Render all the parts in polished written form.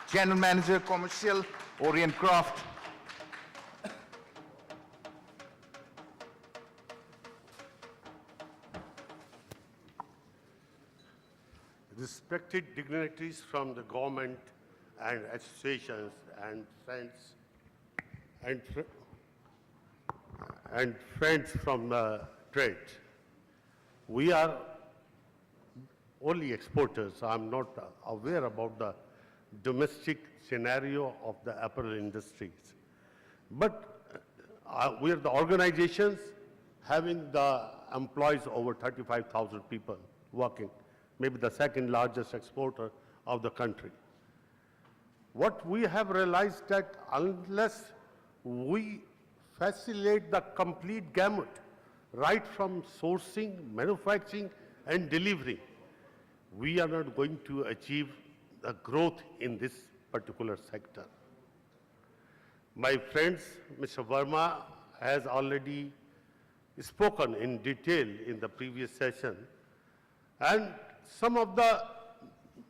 General Manager, Commercial, Orient Craft. Respected dignitaries from the government and associations and friends from the trade. We are only exporters. I'm not aware about the domestic scenario of the apparel industries. But we are the organizations having the employees over 35,000 people working, maybe the second largest exporter of the country. What we have realized that unless we facilitate the complete gamut, right from sourcing, manufacturing, and delivery, we are not going to achieve the growth in this particular sector. My friends, Mr. Verma has already spoken in detail in the previous session, and some of the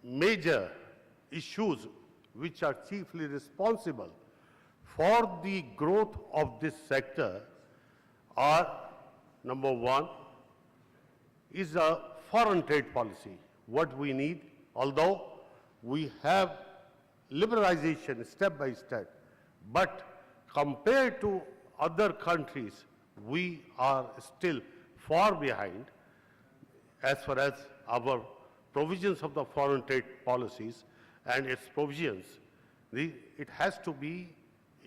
major issues which are chiefly responsible for the growth of this sector are, number one, is a foreign trade policy. What we need, although we have liberalization step by step, but compared to other countries, we are still far behind as far as our provisions of the foreign trade policies and its provisions. It has to be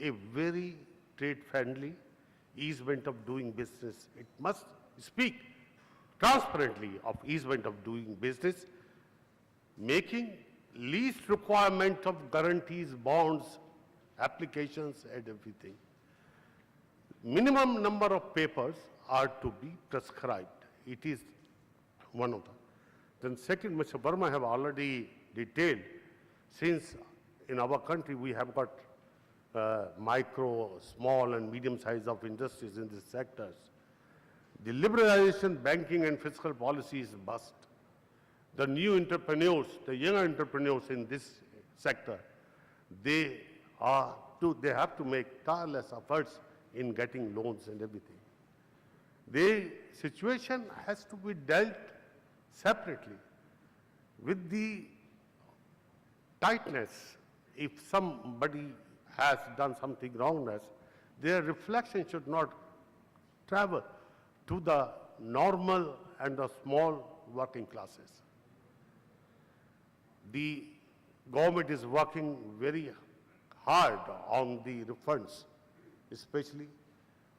a very trade-friendly easement of doing business. It must speak transparently of easement of doing business, making least requirement of guarantees, bonds, applications, and everything. Minimum number of papers are to be prescribed. It is one of them. Then second, Mr. Verma have already detailed, since in our country we have got micro, small, and medium size of industries in these sectors. The liberalization, banking, and fiscal policy is bust. The new entrepreneurs, the young entrepreneurs in this sector, they have to make tireless efforts in getting loans and everything. The situation has to be dealt separately with the tightness. If somebody has done something wrongness, their reflection should not travel to the normal and the small working classes. The government is working very hard on the refunds, especially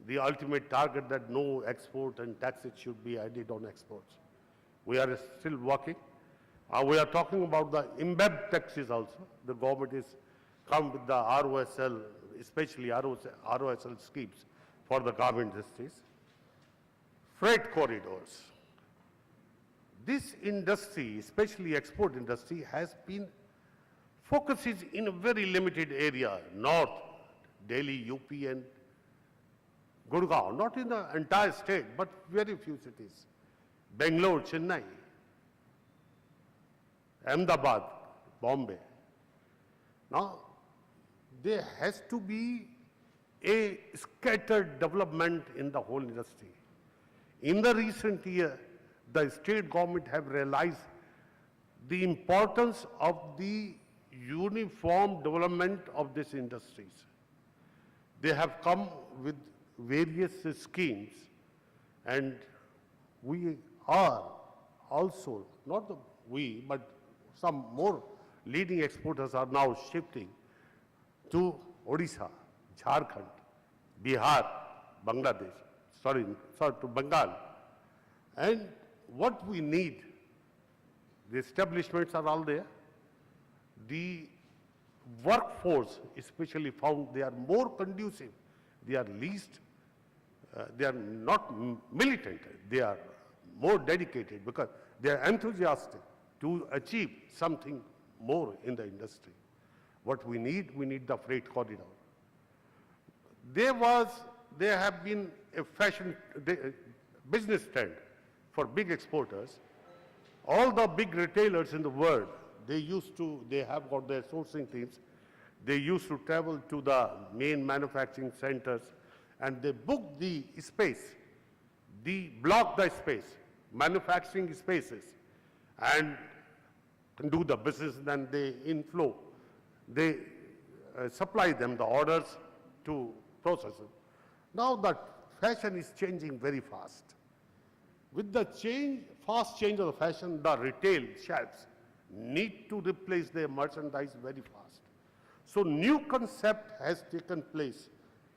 the ultimate target that no export and taxes should be added on exports. We are still working. We are talking about the embedded taxes also. The government is come with the ROSL, especially ROSL schemes for the garment industries. Freight corridors. This industry, especially export industry, has been focuses in a very limited area, North, Delhi, UP, and Gurgaon, not in the entire state, but very few cities. Bangalore, Chennai, Ahmedabad, Bombay. Now, there has to be a scattered development in the whole industry. In the recent year, the state government have realized the importance of the uniform development of these industries. They have come with various schemes, and we are also, not the we, but some more leading exporters are now shifting to Odisha, Jharkhand, Bihar, Bangladesh, to Bengal. And what we need, the establishments are all there. The workforce, especially found they are more conducive. They are they are not militant. They are more dedicated because they are enthusiastic to achieve something more in the industry. What we need the freight corridor. There have been a business trend for big exporters. All the big retailers in the world, they have got their sourcing teams. They used to travel to the main manufacturing centers and they book the space, block the space, manufacturing spaces, and do the business. Then they inflow, they supply them the orders to process it. Now that fashion is changing very fast. With the fast change of the fashion, the retail shelves need to replace their merchandise very fast. So new concept has taken place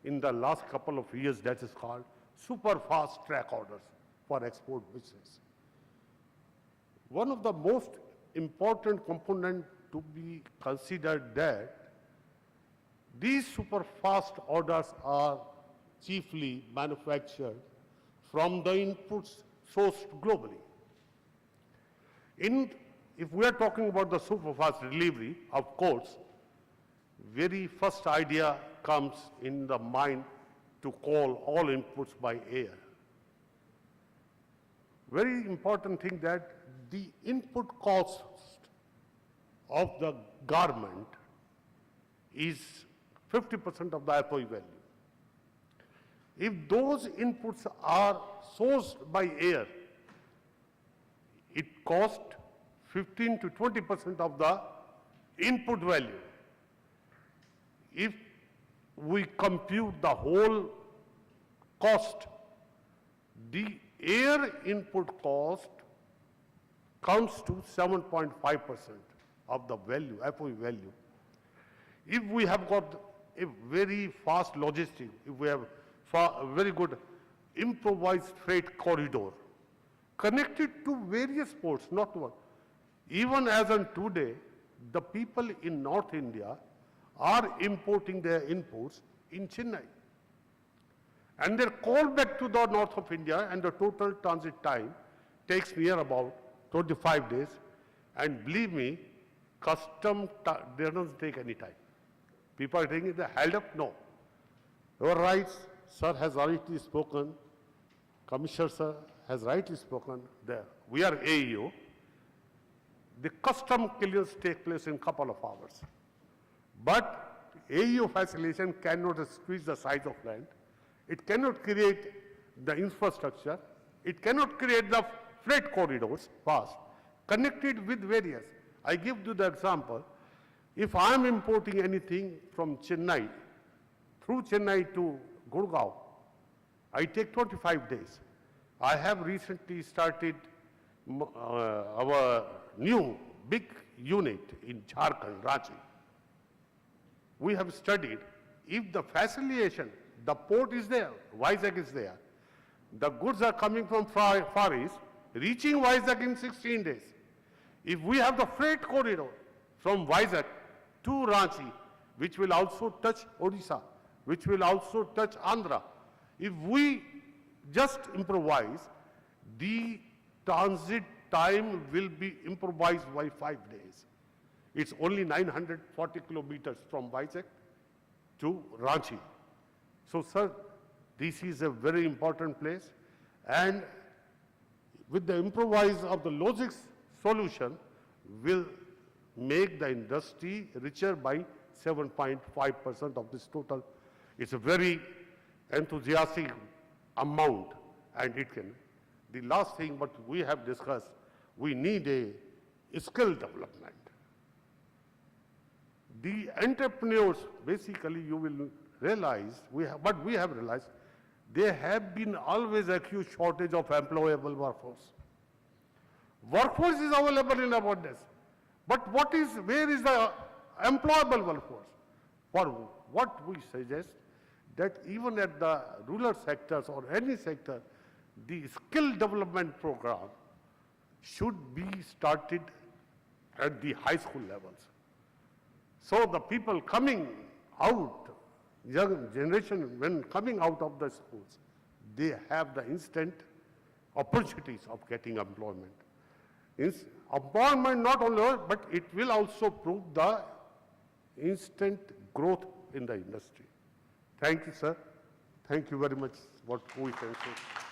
in the last couple of years that is called super fast track orders for export business. One of the most important component to be considered that these super fast orders are chiefly manufactured from the inputs sourced globally. If we are talking about the super fast delivery, of course, very first idea comes in the mind to call all inputs by air. Very important thing that the input cost of the garment is 50% of the FOE value. If those inputs are sourced by air, it costs 15 to 20% of the input value. If we compute the whole cost, the air input cost comes to 7.5% of the value, FOE value. If we have got a very fast logistic, if we have a very good improvised freight corridor connected to various ports, not one. Even as on today, the people in North India are importing their inputs in Chennai. And they're called back to the north of India, and the total transit time takes near about 25 days. And believe me, custom doesn't take any time. People are thinking they're held up. No. Your rights, sir has already spoken. Commissioner sir has rightly spoken. There, we are AEO. The custom clearance take place in a couple of hours. But AEO facilitation cannot squeeze the size of land. It cannot create the infrastructure. It cannot create the freight corridors fast, connected with various. I give you the example. If I am importing anything from Chennai, through Chennai to Gurgaon, I take 25 days. I have recently started our new big unit in Jharkhand, Ranchi. We have studied if the facilitation, the port is there, Vizag is there, the goods are coming from Far East, reaching Vizag in 16 days. If we have the freight corridor from Vizag to Ranchi, which will also touch Odisha, which will also touch Andhra, if we just improvise, the transit time will be improvised by 5 days. It's only 940 kilometers from Vizag to Ranchi. So, sir, this is a very important place, and with the improvise of the logistics solution will make the industry richer by 7.5% of this total. It's a very enthusiastic amount, and it can. The last thing what we have discussed, we need a skill development. The entrepreneurs, basically you will realize, we have realized, there have been always a huge shortage of employable workforce. Workforce is available in abundance, but where is the employable workforce? For what we suggest, that even at the rural sectors or any sector, the skill development program should be started at the high school levels. So the people coming out, young generation, when coming out of the schools, they have the instant opportunities of getting employment. Employment not only, but it will also prove the instant growth in the industry. Thank you, sir. Thank you very much. What we can say.